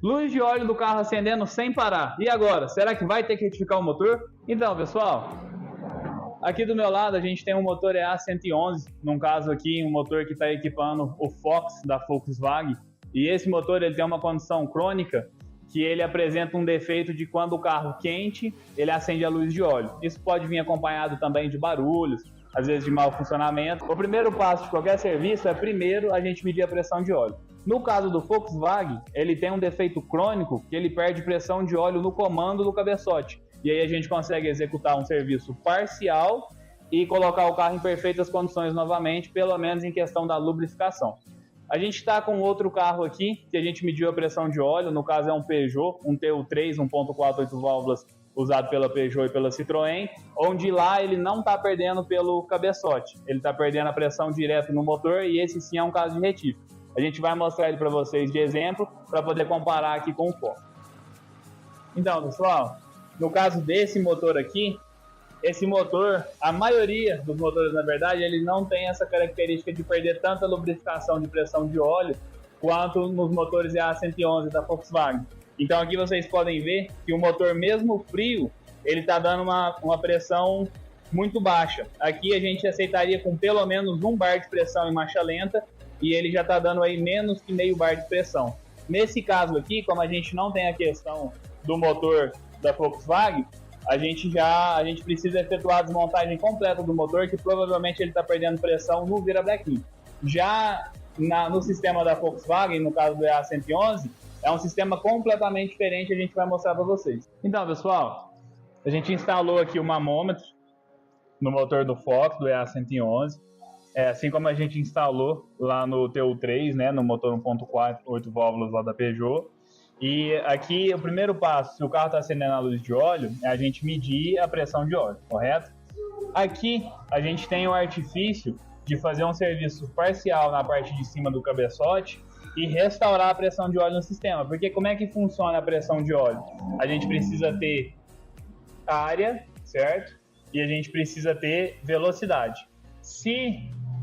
Luz de óleo do carro acendendo sem parar. E agora? Será que vai ter que retificar o motor? Então, pessoal, aqui do meu lado a gente tem um motor EA111, num caso aqui um motor que está equipando o Fox da Volkswagen. E esse motor ele tem uma condição crônica que ele apresenta um defeito de quando o carro quente, ele acende a luz de óleo. Isso pode vir acompanhado também de barulhos, às vezes de mau funcionamento. O primeiro passo de qualquer serviço é primeiro a gente medir a pressão de óleo. No caso do Volkswagen, ele tem um defeito crônico que ele perde pressão de óleo no comando do cabeçote. E aí a gente consegue executar um serviço parcial e colocar o carro em perfeitas condições novamente, pelo menos em questão da lubrificação. A gente está com outro carro aqui, que a gente mediu a pressão de óleo, no caso é um Peugeot, um TU3, 1.48 válvulas, usado pela Peugeot e pela Citroën, onde lá ele não está perdendo pelo cabeçote, ele está perdendo a pressão direto no motor e esse sim é um caso de retífico. A gente vai mostrar ele para vocês de exemplo, para poder comparar aqui com o Fox. Então, pessoal, no caso desse motor aqui, esse motor, a maioria dos motores, na verdade, ele não tem essa característica de perder tanta lubrificação de pressão de óleo quanto nos motores EA111 da Volkswagen. Então aqui vocês podem ver que o motor, mesmo frio, ele está dando uma pressão muito baixa. Aqui a gente aceitaria com pelo menos 1 bar de pressão em marcha lenta e ele já está dando aí menos que meio bar de pressão. Nesse caso aqui, como a gente não tem a questão do motor da Volkswagen, a gente precisa efetuar a desmontagem completa do motor, que provavelmente ele está perdendo pressão no virabrequim. Já no sistema da Volkswagen, no caso do EA111, é um sistema completamente diferente, a gente vai mostrar para vocês. Então, pessoal, a gente instalou aqui o mamômetro no motor do Fox, do EA111, assim como a gente instalou lá no TU3, né, no motor 1.48 válvulas lá da Peugeot. E aqui o primeiro passo, se o carro está acendendo a luz de óleo, é a gente medir a pressão de óleo, correto? Aqui a gente tem o artifício de fazer um serviço parcial na parte de cima do cabeçote e restaurar a pressão de óleo no sistema. Porque como é que funciona a pressão de óleo? A gente precisa ter área, certo? E a gente precisa ter velocidade.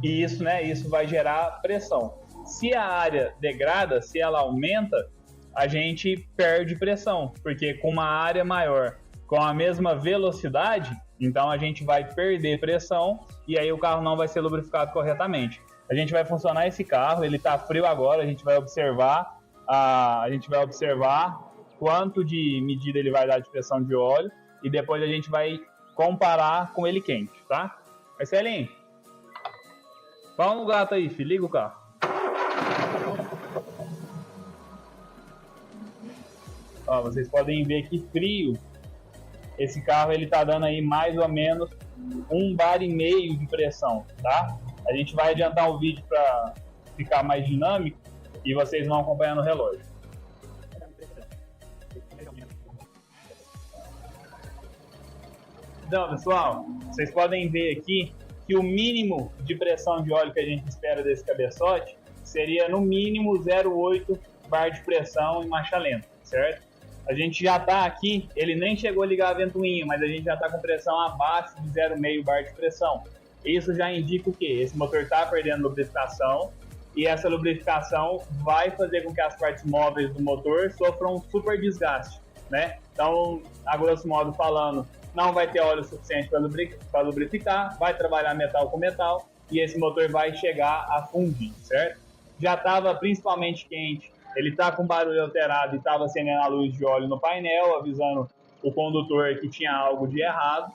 Isso vai gerar pressão. Se a área degrada, se ela aumenta, a gente perde pressão, porque com uma área maior, com a mesma velocidade, então a gente vai perder pressão e aí o carro não vai ser lubrificado corretamente. A gente vai funcionar esse carro, ele está frio agora, a gente vai observar quanto de medida ele vai dar de pressão de óleo e depois a gente vai comparar com ele quente, tá? Marcelinho, fala no gato aí, filho, liga o carro. Ó, vocês podem ver que frio, esse carro ele tá dando aí mais ou menos 1,5 bar de pressão, tá? A gente vai adiantar o vídeo para ficar mais dinâmico e vocês vão acompanhando o relógio. Então, pessoal, vocês podem ver aqui que o mínimo de pressão de óleo que a gente espera desse cabeçote seria no mínimo 0,8 bar de pressão em marcha lenta, certo? A gente já está aqui, ele nem chegou a ligar a ventoinha, mas a gente já está com pressão abaixo de 0,5 bar de pressão. Isso já indica o quê? Esse motor está perdendo lubrificação e essa lubrificação vai fazer com que as partes móveis do motor sofram um super desgaste, né? Então, a grosso modo falando, não vai ter óleo suficiente para lubrificar, vai trabalhar metal com metal e esse motor vai chegar a fundir, certo? Já estava principalmente quente, ele está com barulho alterado e estava acendendo a luz de óleo no painel, avisando o condutor que tinha algo de errado.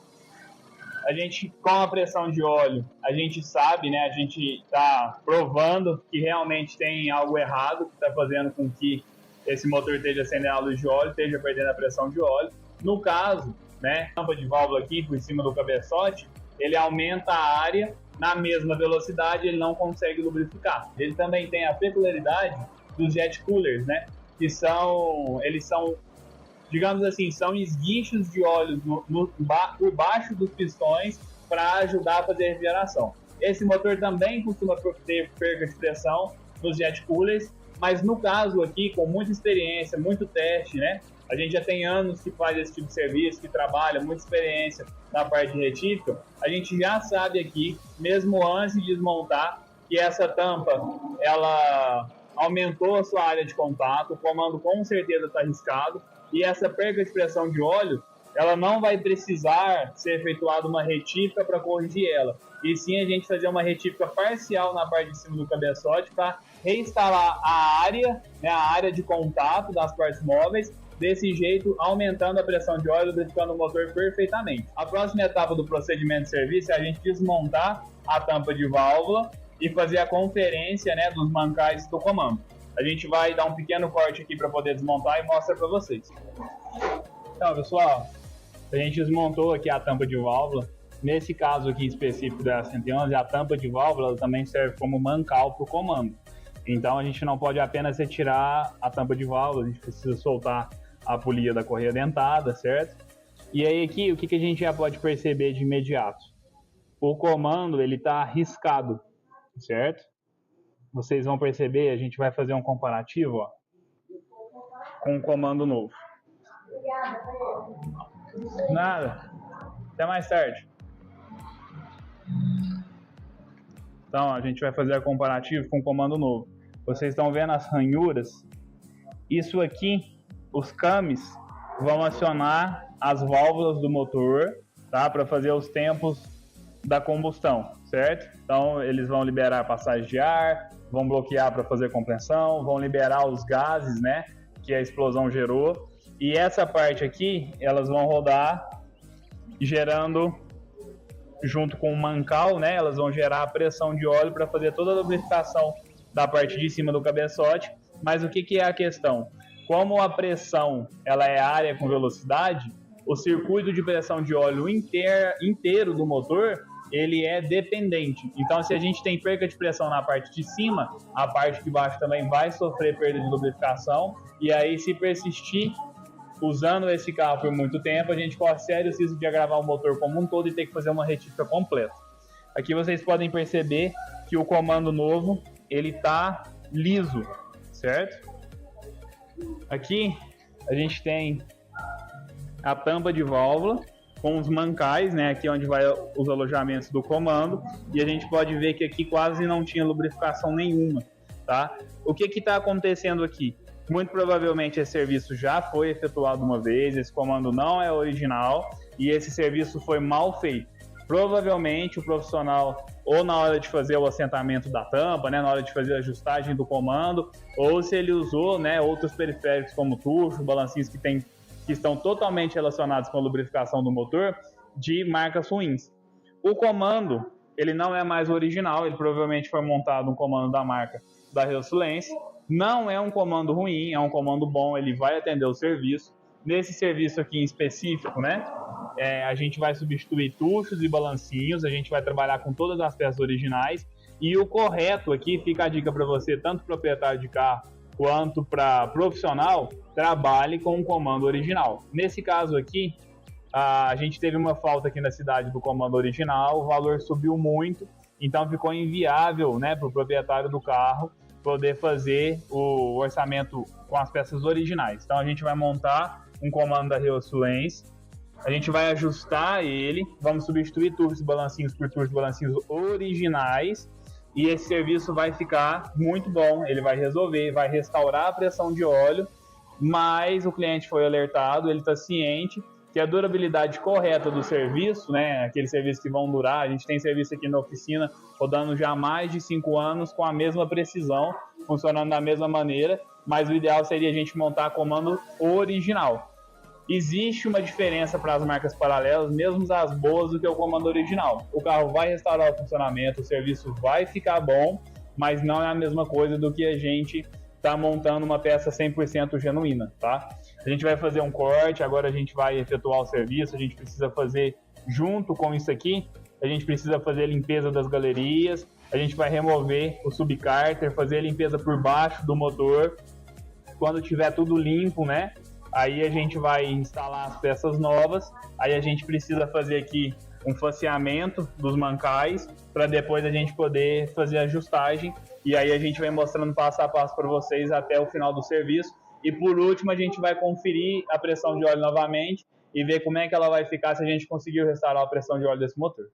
A gente, com a pressão de óleo, a gente sabe, né? A gente está provando que realmente tem algo errado, que está fazendo com que esse motor esteja acendendo a luz de óleo, esteja perdendo a pressão de óleo. No caso, né, a tampa de válvula aqui por cima do cabeçote, ele aumenta a área na mesma velocidade, ele não consegue lubrificar. Ele também tem a peculiaridade dos jet coolers, né? Eles são, digamos assim, são esguichos de óleo por baixo dos pistões para ajudar a fazer a refrigeração. Esse motor também costuma ter perda de pressão nos jet coolers, mas no caso aqui, com muita experiência, muito teste, né? A gente já tem anos que faz esse tipo de serviço, que trabalha, muita experiência na parte de retífica. A gente já sabe aqui, mesmo antes de desmontar, que essa tampa, ela aumentou a sua área de contato, o comando com certeza está arriscado, e essa perda de pressão de óleo, ela não vai precisar ser efetuada uma retífica para corrigir ela, e sim a gente fazer uma retífica parcial na parte de cima do cabeçote para reinstalar a área, né, a área de contato das partes móveis, desse jeito aumentando a pressão de óleo, lubrificando o motor perfeitamente. A próxima etapa do procedimento de serviço é a gente desmontar a tampa de válvula e fazer a conferência, né, dos mancais do comando. A gente vai dar um pequeno corte aqui para poder desmontar e mostrar para vocês. Então, pessoal, a gente desmontou aqui a tampa de válvula. Nesse caso aqui específico da 111, a tampa de válvula também serve como mancal para o comando. Então, a gente não pode apenas retirar a tampa de válvula, a gente precisa soltar a polia da correia dentada, certo? E aí aqui, o que a gente já pode perceber de imediato? O comando, ele está arriscado, certo? Vocês vão perceber, a gente vai fazer um comparativo, ó, com o comando novo. Nada. Até mais tarde. Então, a gente vai fazer a comparativo com o comando novo. Vocês estão vendo as ranhuras? Isso aqui, os cames vão acionar as válvulas do motor, tá? Para fazer os tempos da combustão, certo? Então, eles vão liberar a passagem de ar, vão bloquear para fazer compressão, vão liberar os gases, né? Que a explosão gerou. E essa parte aqui, elas vão rodar gerando, junto com o mancal, né? Elas vão gerar a pressão de óleo para fazer toda a lubrificação da parte de cima do cabeçote. Mas o que é a questão? Como a pressão ela é área com velocidade, o circuito de pressão de óleo inteiro do motor ele é dependente. Então, se a gente tem perda de pressão na parte de cima, a parte de baixo também vai sofrer perda de lubrificação. E aí, se persistir usando esse carro por muito tempo, a gente corre sérios riscos de agravar o motor como um todo e ter que fazer uma retífica completa. Aqui vocês podem perceber que o comando novo ele está liso, certo? Aqui a gente tem a tampa de válvula com os mancais, né? Aqui onde vai os alojamentos do comando, e a gente pode ver que aqui quase não tinha lubrificação nenhuma, tá? O que está acontecendo aqui? Muito provavelmente esse serviço já foi efetuado uma vez, esse comando não é original e esse serviço foi mal feito. Provavelmente o profissional, ou na hora de fazer o assentamento da tampa, né, na hora de fazer a ajustagem do comando, ou se ele usou, né, outros periféricos como tucho, balancinhos que estão totalmente relacionados com a lubrificação do motor, de marcas ruins. O comando, ele não é mais original, ele provavelmente foi montado um comando da marca da Rio Sulense. Não é um comando ruim, é um comando bom, ele vai atender o serviço. Nesse serviço aqui em específico, né, a gente vai substituir tuchos e balancinhos, a gente vai trabalhar com todas as peças originais. E o correto aqui, fica a dica para você, tanto proprietário de carro quanto para profissional, trabalhe com o comando original. Nesse caso aqui, a gente teve uma falta aqui na cidade do comando original, o valor subiu muito, então ficou inviável, né, para o proprietário do carro poder fazer o orçamento com as peças originais. Então a gente vai montar um comando da Rio Sulense, a gente vai ajustar ele, vamos substituir tuchos e balancinhos por tuchos e balancinhos originais, e esse serviço vai ficar muito bom, ele vai resolver, vai restaurar a pressão de óleo, mas o cliente foi alertado, ele está ciente que a durabilidade correta do serviço, né, aqueles serviços que vão durar, a gente tem serviço aqui na oficina rodando já há mais de 5 anos com a mesma precisão, funcionando da mesma maneira, mas o ideal seria a gente montar comando original. Existe uma diferença para as marcas paralelas, mesmo as boas, do que o comando original. O carro vai restaurar o funcionamento, o serviço vai ficar bom, mas não é a mesma coisa do que a gente está montando uma peça 100% genuína, tá? A gente vai fazer um corte, agora a gente vai efetuar o serviço, a gente precisa fazer junto com isso aqui, a gente precisa fazer a limpeza das galerias, a gente vai remover o subcárter, fazer a limpeza por baixo do motor. Quando tiver tudo limpo, né? Aí a gente vai instalar as peças novas, aí a gente precisa fazer aqui um faceamento dos mancais para depois a gente poder fazer a ajustagem, e aí a gente vai mostrando passo a passo para vocês até o final do serviço. E por último a gente vai conferir a pressão de óleo novamente e ver como é que ela vai ficar se a gente conseguiu restaurar a pressão de óleo desse motor.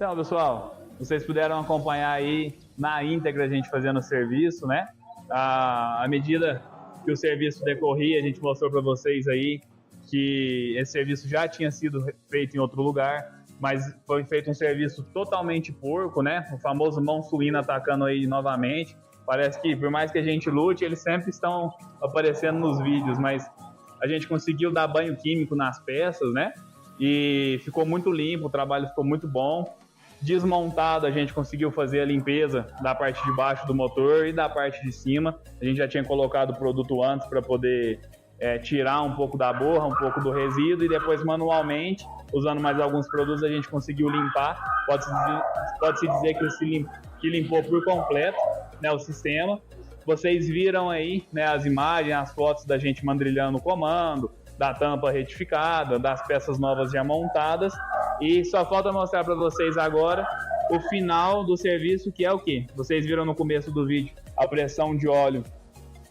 Então, pessoal, vocês puderam acompanhar aí na íntegra a gente fazendo o serviço, né? À medida que o serviço decorria, a gente mostrou para vocês aí que esse serviço já tinha sido feito em outro lugar, mas foi feito um serviço totalmente porco, né? O famoso mão suína atacando aí novamente. Parece que, por mais que a gente lute, eles sempre estão aparecendo nos vídeos, mas a gente conseguiu dar banho químico nas peças, né? E ficou muito limpo, o trabalho ficou muito bom. Desmontado, a gente conseguiu fazer a limpeza da parte de baixo do motor e da parte de cima. A gente já tinha colocado o produto antes para poder tirar um pouco da borra, um pouco do resíduo, e depois manualmente, usando mais alguns produtos, a gente conseguiu limpar. Pode-se dizer que limpou por completo, né, o sistema. Vocês viram aí, né, as imagens, as fotos da gente mandrilhando o comando, da tampa retificada, das peças novas já montadas, e só falta mostrar para vocês agora o final do serviço, que é o que? Vocês viram no começo do vídeo a pressão de óleo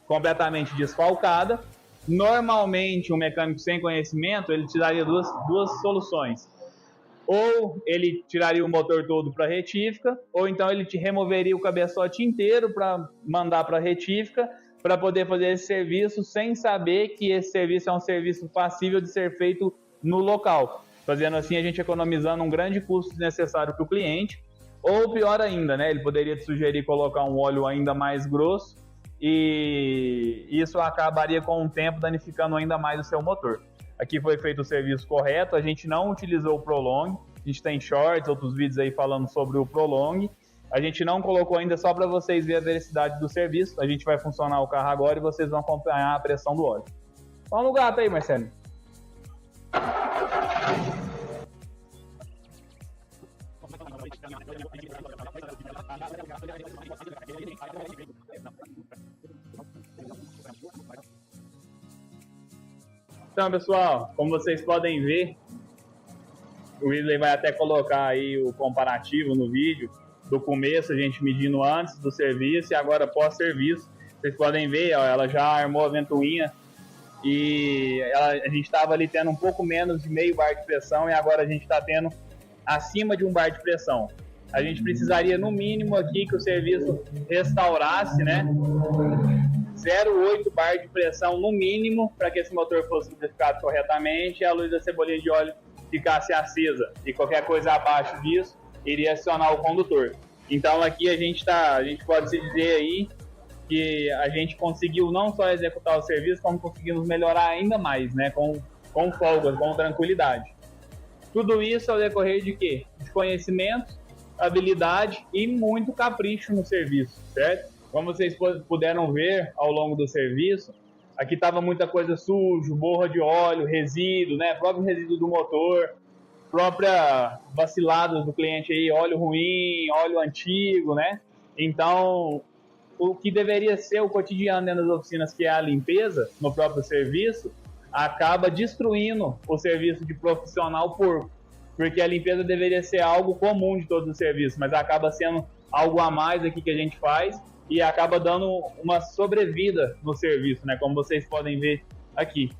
completamente desfalcada. Normalmente, um mecânico sem conhecimento, ele te daria duas soluções. Ou ele tiraria o motor todo para retífica, ou então ele te removeria o cabeçote inteiro para mandar para retífica, para poder fazer esse serviço sem saber que esse serviço é um serviço passível de ser feito no local. Fazendo assim, a gente economizando um grande custo desnecessário para o cliente. Ou pior ainda, né? Ele poderia te sugerir colocar um óleo ainda mais grosso, e isso acabaria com o tempo danificando ainda mais o seu motor. Aqui foi feito o serviço correto, a gente não utilizou o Prolong, a gente tem shorts, outros vídeos aí falando sobre o Prolong. A gente não colocou ainda só para vocês verem a velocidade do serviço. A gente vai funcionar o carro agora e vocês vão acompanhar a pressão do óleo. Vamos no gato aí, Marcelo. Então, pessoal, como vocês podem ver, o Ridley vai até colocar aí o comparativo no vídeo do começo, a gente medindo antes do serviço e agora pós-serviço. Vocês podem ver, ó, ela já armou a ventoinha e a gente estava ali tendo um pouco menos de meio bar de pressão e agora a gente está tendo acima de um bar de pressão. A gente precisaria no mínimo aqui que o serviço restaurasse, né, 0,8 bar de pressão no mínimo para que esse motor fosse lubrificado corretamente e a luz da cebolinha de óleo ficasse acesa, e qualquer coisa abaixo disso iria acionar o condutor. Então aqui a gente pode se dizer aí que a gente conseguiu não só executar o serviço, como conseguimos melhorar ainda mais, né, com folgas, com tranquilidade. Tudo isso ao decorrer de quê? De conhecimento, habilidade e muito capricho no serviço, certo? Como vocês puderam ver ao longo do serviço, aqui estava muita coisa suja, borra de óleo, resíduo, né? Próprio resíduo do motor, própria vaciladas do cliente aí, óleo ruim, óleo antigo, né? Então, o que deveria ser o cotidiano dentro das oficinas, que é a limpeza no próprio serviço, acaba destruindo o serviço de profissional porco, porque a limpeza deveria ser algo comum de todos os serviços, mas acaba sendo algo a mais aqui que a gente faz e acaba dando uma sobrevida no serviço, né? Como vocês podem ver aqui.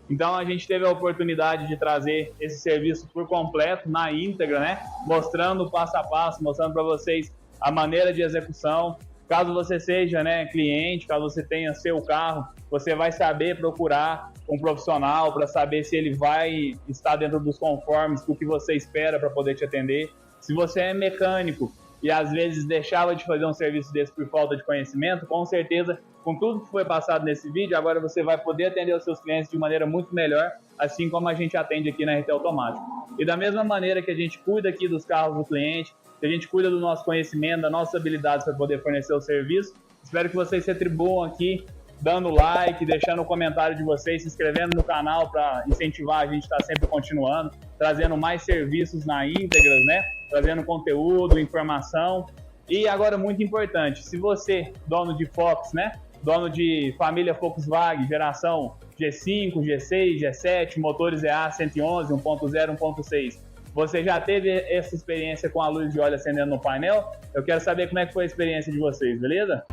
Então a gente teve a oportunidade de trazer esse serviço por completo, na íntegra, né? Mostrando o passo a passo, mostrando para vocês a maneira de execução. Caso você seja, né, cliente, caso você tenha seu carro, você vai saber procurar um profissional para saber se ele vai estar dentro dos conformes do que você espera para poder te atender. Se você é mecânico e às vezes deixava de fazer um serviço desse por falta de conhecimento, com certeza, com tudo que foi passado nesse vídeo, agora você vai poder atender os seus clientes de maneira muito melhor, assim como a gente atende aqui na RT Automático. E da mesma maneira que a gente cuida aqui dos carros do cliente, que a gente cuida do nosso conhecimento, das nossas habilidades para poder fornecer o serviço, espero que vocês se atribuam aqui, dando like, deixando o comentário de vocês, se inscrevendo no canal para incentivar a gente a estar sempre continuando, trazendo mais serviços na íntegra, né? Trazendo conteúdo, informação. E agora, muito importante, se você, dono de Fox, né? Dono de família Volkswagen, geração G5, G6, G7, motores EA 111, 1.0, 1.6, você já teve essa experiência com a luz de óleo acendendo no painel? Eu quero saber como é que foi a experiência de vocês, beleza?